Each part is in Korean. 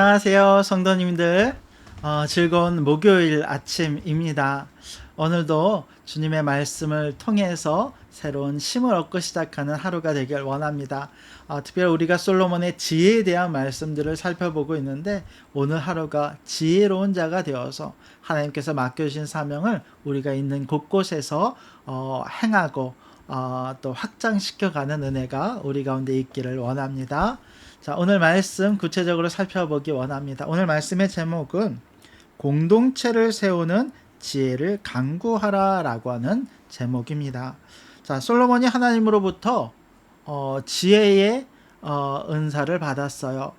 안녕하세요, 성도님들. 즐거운 목요일 아침입니다. 오늘도 주님의 말씀을 통해서 새로운 힘을 얻고 시작하는 하루가 되길 원합니다. 특별히 우리가 솔로몬의 지혜에 대한 말씀들을 살펴보고 있는데, 오늘 하루가 지혜로운 자가 되어서 하나님께서 맡겨주신 사명을 우리가 있는 곳곳에서 행하고 또 확장시켜가는 은혜가 우리 가운데 있기를 원합니다. 자, 오늘 말씀 구체적으로 살펴보기 원합니다. 오늘 말씀의 제목은 공동체를 세우는 지혜를 강구하라 라고 하는 제목입니다. 자, 솔로몬이 하나님으로부터 지혜의 은사를 받았어요.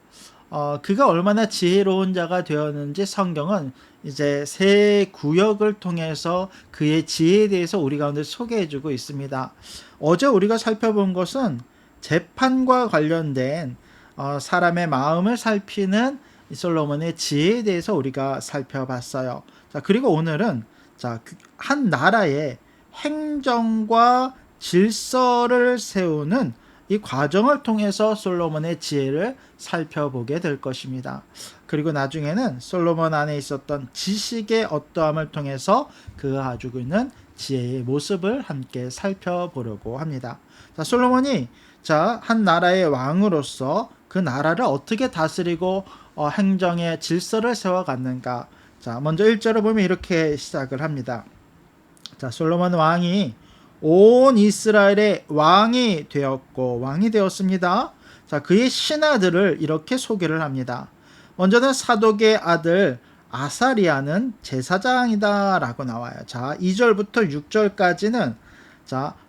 그가 얼마나 지혜로운 자가 되었는지 성경은 이제 세 구역을 통해서 그의 지혜에 대해서 우리 가운데 소개해주고 있습니다. 어제 우리가 살펴본 것은 재판과 관련된 사람의 마음을 살피는 솔로몬의 지혜에 대해서 우리가 살펴봤어요. 자, 그리고 오늘은 한 나라의 행정과 질서를 세우는 이 과정을 통해서 솔로몬의 지혜를 살펴보게 될 것입니다. 그리고 나중에는 솔로몬 안에 있었던 지식의 어떠함을 통해서 그가 가지고 있는 지혜의 모습을 함께 살펴보려고 합니다. 자, 솔로몬이 한 나라의 왕으로서 그 나라를 어떻게 다스리고 행정의 질서를 세워갔는가. 자, 먼저 1절을 보면 이렇게 시작을 합니다. 자, 솔로몬 왕이 온 이스라엘의 왕이 되었습니다. 자, 그의 신하들을 이렇게 소개를 합니다. 먼저는 사독의 아들 아사리아는 제사장이다 라고 나와요. 자, 2절부터 6절까지는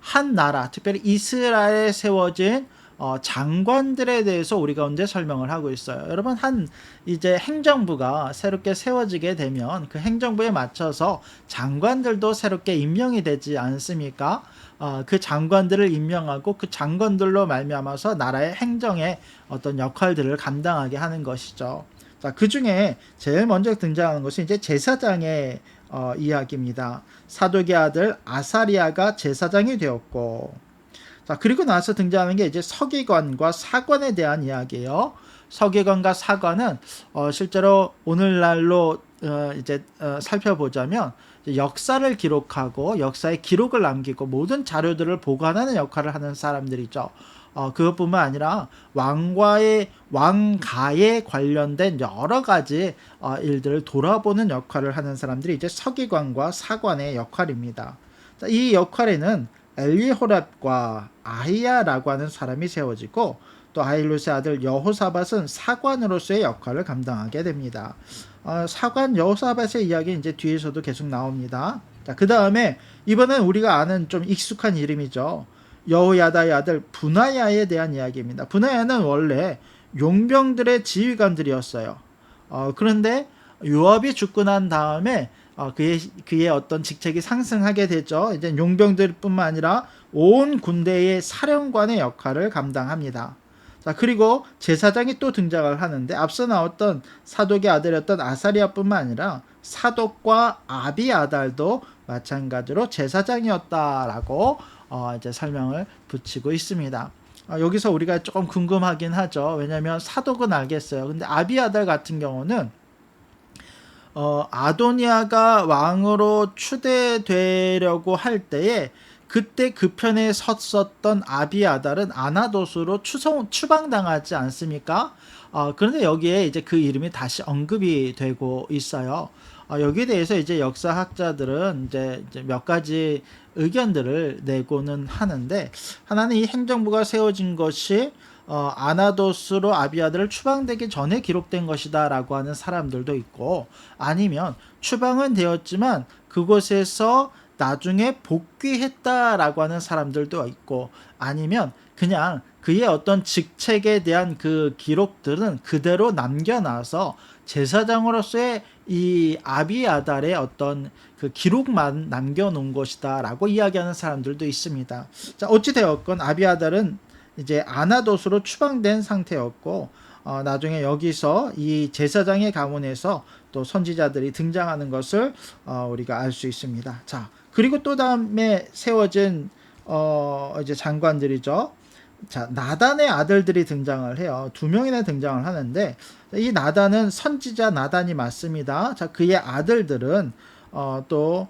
한 나라, 특별히 이스라엘에 세워진 장관들에 대해서 우리 가운데 설명을 하고 있어요. 여러분, 이제 행정부가 새롭게 세워지게 되면 그 행정부에 맞춰서 장관들도 새롭게 임명이 되지 않습니까? 그 장관들을 임명하고 그 장관들로 말미암아서 나라의 행정의 어떤 역할들을 감당하게 하는 것이죠. 자, 그 중에 제일 먼저 등장하는 것은 이제 제사장의 이야기입니다. 사독의 아들 아사리아가 제사장이 되었고, 자, 그리고 나서 등장하는 게 이제 서기관과 사관에 대한 이야기예요. 서기관과 사관은 실제로 오늘날로 살펴보자면 역사를 기록하고 역사의 기록을 남기고 모든 자료들을 보관하는 역할을 하는 사람들이죠. 그것뿐만 아니라 왕가에 관련된 여러 가지 일들을 돌아보는 역할을 하는 사람들이 이제 서기관과 사관의 역할입니다. 자, 이 역할에는 엘리호랍과 아히야라고 하는 사람이 세워지고, 또 아힐루스의 아들 여호사밧은 사관으로서의 역할을 감당하게 됩니다. 사관 여호사밧의 이야기는 이제 뒤에서도 계속 나옵니다. 자, 그 다음에 이번엔 우리가 아는 좀 익숙한 이름이죠. 여호야다의 아들 분하야에 대한 이야기입니다. 분하야는 원래 용병들의 지휘관들이었어요. 그런데 요압이 죽고 난 다음에 그의 어떤 직책이 상승하게 되죠. 이제 용병들뿐만 아니라 온 군대의 사령관의 역할을 감당합니다. 자, 그리고 제사장이 또 등장을 하는데, 앞서 나왔던 사독의 아들이었던 아사리아뿐만 아니라 사독과 아비아달도 마찬가지로 제사장이었다라고 이제 설명을 붙이고 있습니다. 여기서 우리가 조금 궁금하긴 하죠. 왜냐하면 사독은 알겠어요. 근데 아비아달 같은 경우는 아도니아가 왕으로 추대되려고 할 때에 그때 그 편에 섰었던 아비아달은 아나도스로 추방당하지 않습니까? 그런데 여기에 이제 그 이름이 다시 언급이 되고 있어요. 여기에 대해서 이제 역사학자들은 이제 몇 가지 의견들을 내고는 하는데, 하나는 이 행정부가 세워진 것이 아나도스로 아비아들을 추방되기 전에 기록된 것이다 라고 하는 사람들도 있고, 아니면 추방은 되었지만 그곳에서 나중에 복귀했다라고 하는 사람들도 있고, 아니면 그냥 그의 어떤 직책에 대한 그 기록들은 그대로 남겨놔서 제사장으로서의 이 아비아달의 어떤 그 기록만 남겨놓은 것이다 라고 이야기하는 사람들도 있습니다. 자, 어찌되었건 아비아달은 이제 아나도스로 추방된 상태였고, 나중에 여기서 이 제사장의 가문에서 또 선지자들이 등장하는 것을 우리가 알 수 있습니다. 자, 그리고 또 다음에 세워진 이제 장관들이죠. 자, 나단의 아들들이 등장을 해요. 두 명이나 등장을 하는데 이 나단은 선지자 나단이 맞습니다. 자, 그의 아들들은 또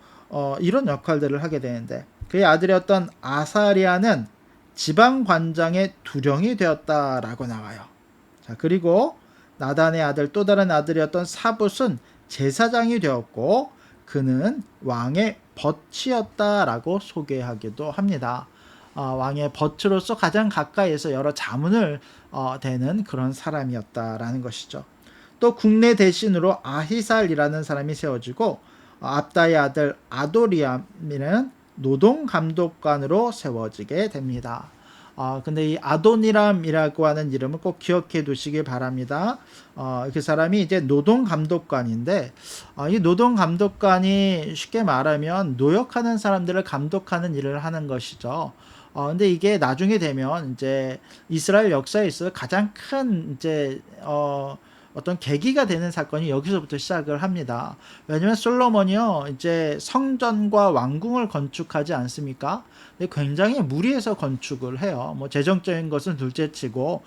이런 역할들을 하게 되는데 그의 아들이었던 아사리아는 지방 관장의 두령이 되었다라고 나와요. 자, 그리고 나단의 아들 또 다른 아들이었던 사붓은 제사장이 되었고 그는 왕의 벗이었다라고 소개하기도 합니다. 왕의 벗으로서 가장 가까이에서 여러 자문을 대는 그런 사람이었다라는 것이죠. 또 국내 대신으로 아히살이라는 사람이 세워지고 압다의 아들 아도리암이는 노동감독관으로 세워지게 됩니다. 근데 이 아도니람이라고 하는 이름을 꼭 기억해 두시기 바랍니다. 그 사람이 이제 노동감독관인데, 이 노동감독관이 쉽게 말하면 노역하는 사람들을 감독하는 일을 하는 것이죠. 근데 이게 나중에 되면 이제 이스라엘 역사에 있어 가장 큰 이제 어떤 계기가 되는 사건이 여기서부터 시작을 합니다. 왜냐면 솔로몬이요, 이제 성전과 왕궁을 건축하지 않습니까? 굉장히 무리해서 건축을 해요. 뭐 재정적인 것은 둘째치고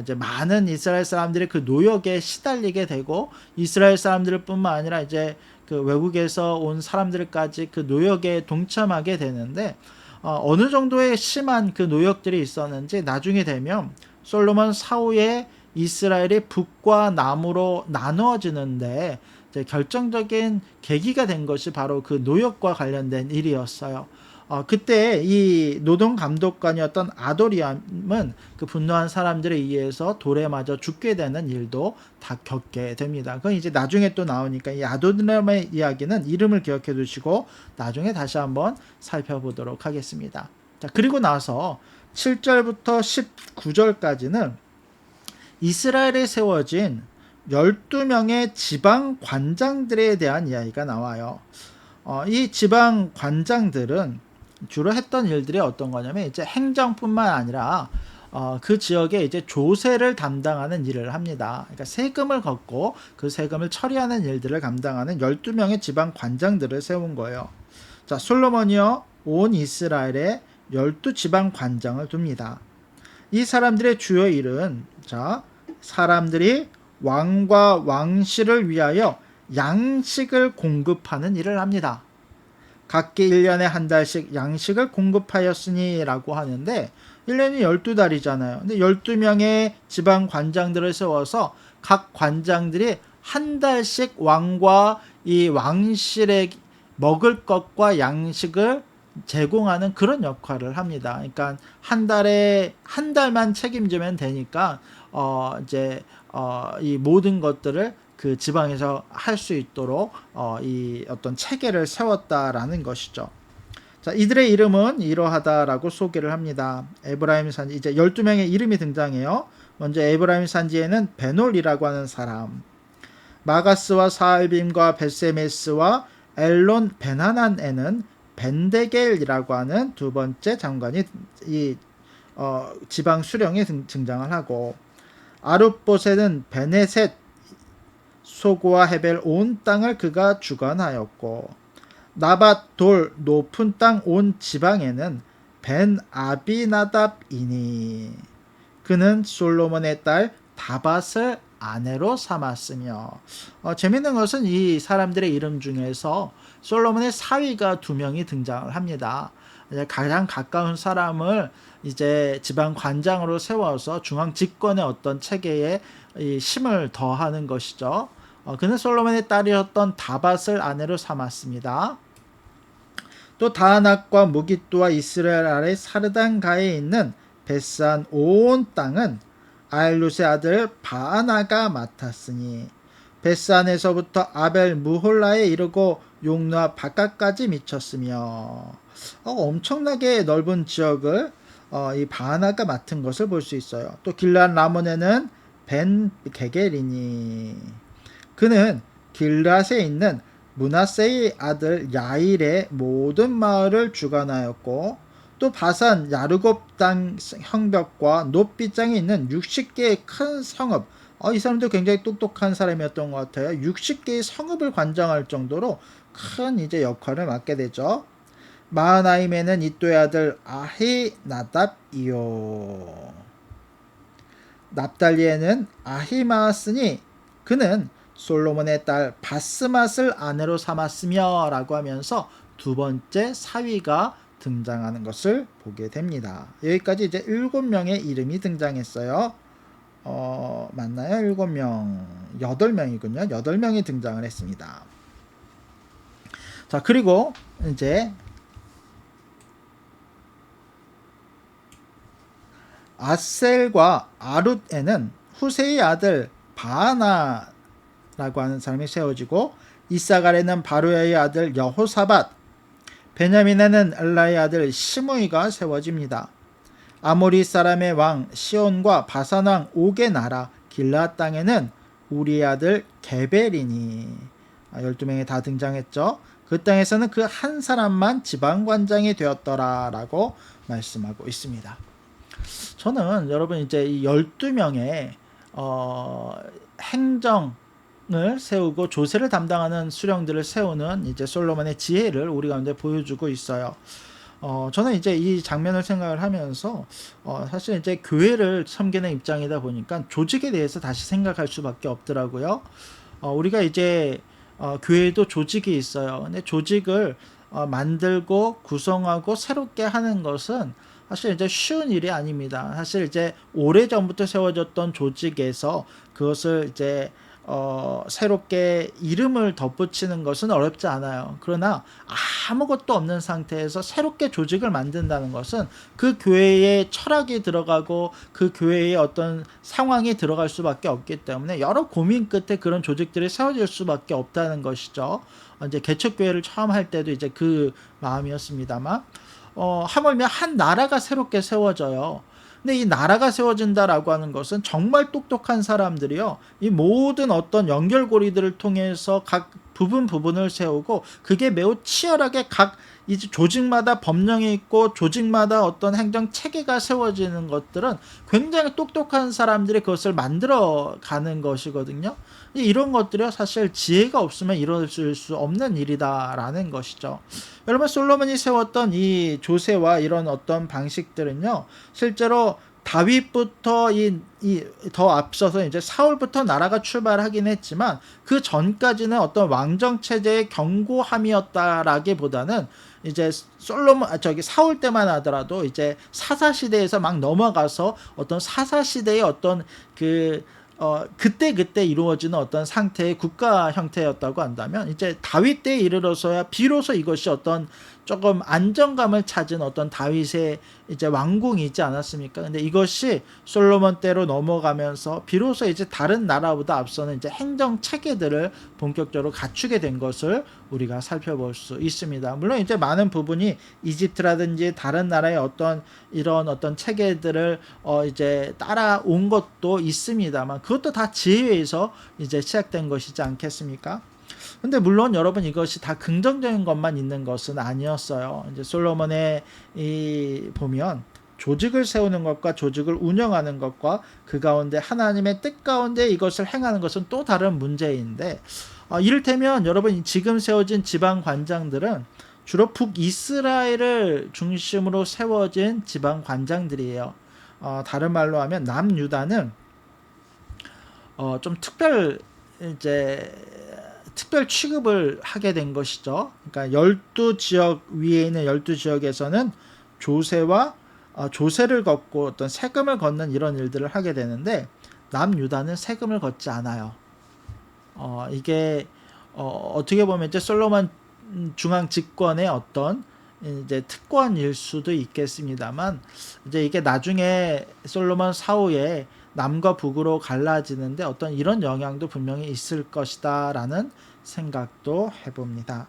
이제 많은 이스라엘 사람들이 그 노역에 시달리게 되고 이스라엘 사람들뿐만 아니라 이제 그 외국에서 온 사람들까지 그 노역에 동참하게 되는데 어느 정도의 심한 그 노역들이 있었는지 나중에 되면 솔로몬 사후에 이스라엘이 북과 남으로 나누어지는데 이제 결정적인 계기가 된 것이 바로 그 노역과 관련된 일이었어요. 그때 이 노동감독관이었던 아도리암은 그 분노한 사람들에 의해서 돌에 맞아 죽게 되는 일도 다 겪게 됩니다. 그건 이제 나중에 또 나오니까 이 아도리암의 이야기는 이름을 기억해 두시고 나중에 다시 한번 살펴보도록 하겠습니다. 자, 그리고 나서 7절부터 19절까지는 이스라엘에 세워진 12명의 지방 관장들에 대한 이야기가 나와요. 이 지방 관장들은 주로 했던 일들이 어떤 거냐면 이제 행정뿐만 아니라 그 지역에 이제 조세를 담당하는 일을 합니다. 그러니까 세금을 걷고 그 세금을 처리하는 일들을 감당하는 12명의 지방 관장들을 세운 거예요. 자, 솔로몬이요, 온 이스라엘에 12지방 관장을 둡니다. 이 사람들의 주요 일은, 자, 사람들이 왕과 왕실을 위하여 양식을 공급하는 일을 합니다. 각기 1년에 한 달씩 양식을 공급하였으니 라고 하는데 1년이 12달이잖아요. 근데 12명의 지방 관장들을 세워서 각 관장들이 한 달씩 왕과 이 왕실에 먹을 것과 양식을 제공하는 그런 역할을 합니다. 그러니까 한 달만 책임지면 되니까 이제 이 모든 것들을 그 지방에서 할 수 있도록 이 어떤 체계를 세웠다라는 것이죠. 자, 이들의 이름은 이러하다라고 소개를 합니다. 에브라임 산지, 이제 12명의 이름이 등장해요. 먼저 에브라임 산지에는 베놀이라고 하는 사람, 마가스와 사알빔과 베세메스와 엘론 베나난에는 벤데겔이라고 하는 두 번째 장관이 이 지방 수령에 등장을 하고, 아룻보셋은 베네셋 소고와 헤벨 온 땅을 그가 주관하였고, 나밧 돌 높은 땅 온 지방에는 벤 아비나답이니 그는 솔로몬의 딸 다밧을 아내로 삼았으며, 재밌는 것은 이 사람들의 이름 중에서 솔로몬의 사위가 두 명이 등장을 합니다. 가장 가까운 사람을 이제 지방 관장으로 세워서 중앙 집권의 어떤 체계에 이 힘을 더하는 것이죠. 그는 솔로몬의 딸이었던 다밧을 아내로 삼았습니다. 또 다낙과 무깃도와 이스라엘 아래 사르단가에 있는 베산 온 땅은 아일룻의 아들 바아나가 맡았으니 베산에서부터 아벨 무홀라에 이르고 용노아 바깥까지 미쳤으며, 엄청나게 넓은 지역을 이 바아나가 맡은 것을 볼 수 있어요. 또 길앗 라몬에는 벤 게겔이니 그는 길앗에 있는 므낫세의 아들 야일의 모든 마을을 주관하였고, 또 바산 야르곱 땅 형벽과 높빗장에 있는 60개의 큰 성읍, 이 사람도 굉장히 똑똑한 사람이었던 것 같아요. 60개의 성읍을 관장할 정도로 큰 이제 역할을 맡게 되죠. 마하나임에는 이또의 아들 아히나답이요. 납달리에는 아히마았으니 그는 솔로몬의 딸 바스맛을 아내로 삼았으며 라고 하면서 두 번째 사위가 등장하는 것을 보게 됩니다. 여기까지 이제 7명의 이름이 등장했어요. 맞나요? 7명, 8명이군요. 8명이 등장을 했습니다. 자, 그리고 이제 아셀과 아룻에는 후세의 아들 바하나라고 하는 사람이 세워지고, 이사갈에는 바루야의 아들 여호사밧, 베냐민에는 엘라의 아들 시므이가 세워집니다. 아모리 사람의 왕 시온과 바산 왕 옥의 나라 길라 땅에는 우리의 아들 게벨이니, 12명이 다 등장했죠. 그 땅에서는 그 한 사람만 지방관장이 되었더라 라고 말씀하고 있습니다. 저는 여러분 이제 이 12명의 행정을 세우고 조세를 담당하는 수령들을 세우는 이제 솔로몬의 지혜를 우리 가운데 보여주고 있어요. 저는 이제 이 장면을 생각을 하면서 사실 이제 교회를 섬기는 입장이다 보니까 조직에 대해서 다시 생각할 수밖에 없더라고요. 우리가 이제 교회도 조직이 있어요. 근데 조직을 만들고 구성하고 새롭게 하는 것은 사실 이제 쉬운 일이 아닙니다. 사실 이제 오래전부터 세워졌던 조직에서 그것을 이제 새롭게 이름을 덧붙이는 것은 어렵지 않아요. 그러나 아무것도 없는 상태에서 새롭게 조직을 만든다는 것은 그 교회의 철학이 들어가고 그 교회의 어떤 상황이 들어갈 수밖에 없기 때문에 여러 고민 끝에 그런 조직들이 세워질 수밖에 없다는 것이죠. 이제 개척교회를 처음 할 때도 이제 그 마음이었습니다만, 하물며 한 나라가 새롭게 세워져요. 근데 이 나라가 세워진다라고 하는 것은 정말 똑똑한 사람들이요, 이 모든 어떤 연결고리들을 통해서 각 부분을 세우고, 그게 매우 치열하게 각 이제 조직마다 법령이 있고 조직마다 어떤 행정 체계가 세워지는 것들은 굉장히 똑똑한 사람들이 그것을 만들어 가는 것이거든요. 이런 것들이 사실 지혜가 없으면 이루어질 수 없는 일이다라는 것이죠. 여러분, 솔로몬이 세웠던 이 조세와 이런 어떤 방식들은요, 실제로 다윗부터 더 앞서서 이제 사울부터 나라가 출발하긴 했지만 그 전까지는 어떤 왕정 체제의 견고함이었다라기보다는 이제 사울 때만 하더라도 이제 사사 시대에서 막 넘어가서 어떤 사사 시대의 어떤 그때 이루어지는 어떤 상태의 국가 형태였다고 한다면, 이제 다윗 때에 이르러서야 비로소 이것이 어떤 조금 안정감을 찾은 어떤 다윗의 이제 왕궁이지 않았습니까? 근데 이것이 솔로몬 때로 넘어가면서 비로소 이제 다른 나라보다 앞서는 이제 행정 체계들을 본격적으로 갖추게 된 것을 우리가 살펴볼 수 있습니다. 물론 이제 많은 부분이 이집트라든지 다른 나라의 어떤 이런 어떤 체계들을 이제 따라온 것도 있습니다만, 그것도 다 지혜에서 이제 시작된 것이지 않겠습니까? 근데 물론 여러분, 이것이 다 긍정적인 것만 있는 것은 아니었어요. 이제 솔로몬의 보면 조직을 세우는 것과 조직을 운영하는 것과 그 가운데 하나님의 뜻 가운데 이것을 행하는 것은 또 다른 문제인데, 이를테면 여러분, 지금 세워진 지방 관장들은 주로 북이스라엘을 중심으로 세워진 지방 관장들이에요. 다른 말로 하면 남유다는 좀 특별 취급을 하게 된 것이죠. 그러니까 12지역 위에 있는 12지역에서는 조세를 걷고 어떤 세금을 걷는 이런 일들을 하게 되는데, 남유다는 세금을 걷지 않아요. 이게 어떻게 보면 이제 솔로몬 중앙 집권의 어떤 이제 특권일 수도 있겠습니다만, 이제 이게 나중에 솔로몬 사후에 남과 북으로 갈라지는데 어떤 이런 영향도 분명히 있을 것이다라는 생각도 해봅니다.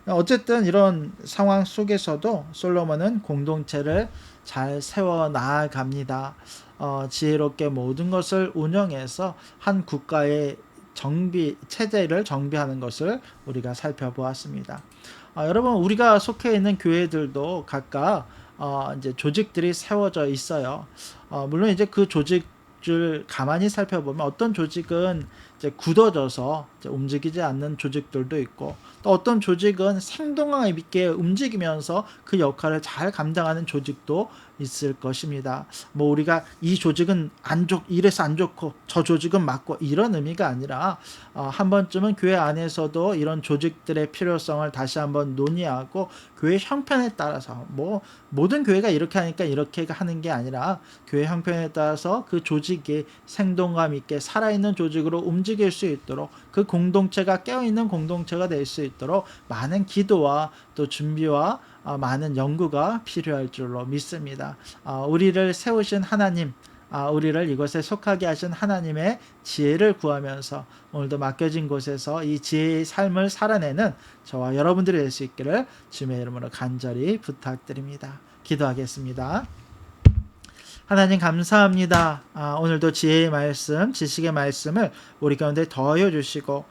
어쨌든 이런 상황 속에서도 솔로몬은 공동체를 잘 세워 나아갑니다. 지혜롭게 모든 것을 운영해서 한 국가의 체제를 정비하는 것을 우리가 살펴보았습니다. 여러분, 우리가 속해 있는 교회들도 각각 이제 조직들이 세워져 있어요. 물론 이제 그 조직을 가만히 살펴보면 어떤 조직은 이제 굳어져서 이제 움직이지 않는 조직들도 있고, 또 어떤 조직은 생동감 있게 움직이면서 그 역할을 잘 감당하는 조직도 있을 것입니다. 뭐 우리가 이 조직은 이래서 안 좋고 저 조직은 맞고 이런 의미가 아니라 한 번쯤은 교회 안에서도 이런 조직들의 필요성을 다시 한번 논의하고, 교회 형편에 따라서 뭐 모든 교회가 이렇게 하니까 이렇게 하는 게 아니라 교회 형편에 따라서 그 조직이 생동감 있게 살아있는 조직으로 움직일 수 있도록, 그 공동체가 깨어있는 공동체가 될 수 있도록 많은 기도와 또 준비와 많은 연구가 필요할 줄로 믿습니다. 우리를 세우신 하나님, 우리를 이곳에 속하게 하신 하나님의 지혜를 구하면서 오늘도 맡겨진 곳에서 이 지혜의 삶을 살아내는 저와 여러분들이 될 수 있기를 주님의 이름으로 간절히 부탁드립니다. 기도하겠습니다. 하나님 감사합니다. 오늘도 지혜의 말씀, 지식의 말씀을 우리 가운데 더하여 주시고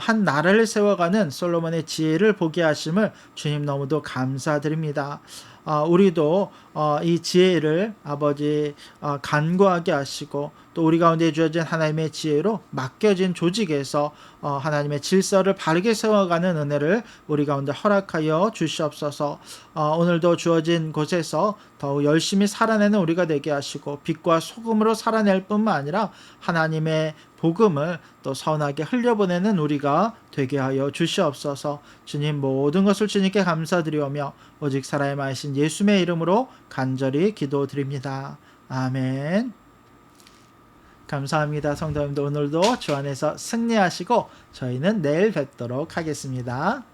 한 나라를 세워가는 솔로몬의 지혜를 보게 하심을 주님 너무도 감사드립니다. 우리도 이 지혜를 아버지 간구하게 하시고, 또 우리 가운데 주어진 하나님의 지혜로 맡겨진 조직에서 하나님의 질서를 바르게 세워가는 은혜를 우리 가운데 허락하여 주시옵소서. 오늘도 주어진 곳에서 더욱 열심히 살아내는 우리가 되게 하시고, 빛과 소금으로 살아낼 뿐만 아니라 하나님의 복음을 또 선하게 흘려보내는 우리가 되게 하여 주시옵소서. 주님, 모든 것을 주님께 감사드리오며 오직 살아야 마신 예수의 이름으로 간절히 기도드립니다. 아멘. 감사합니다. 성도님들, 오늘도 주 안에서 승리하시고 저희는 내일 뵙도록 하겠습니다.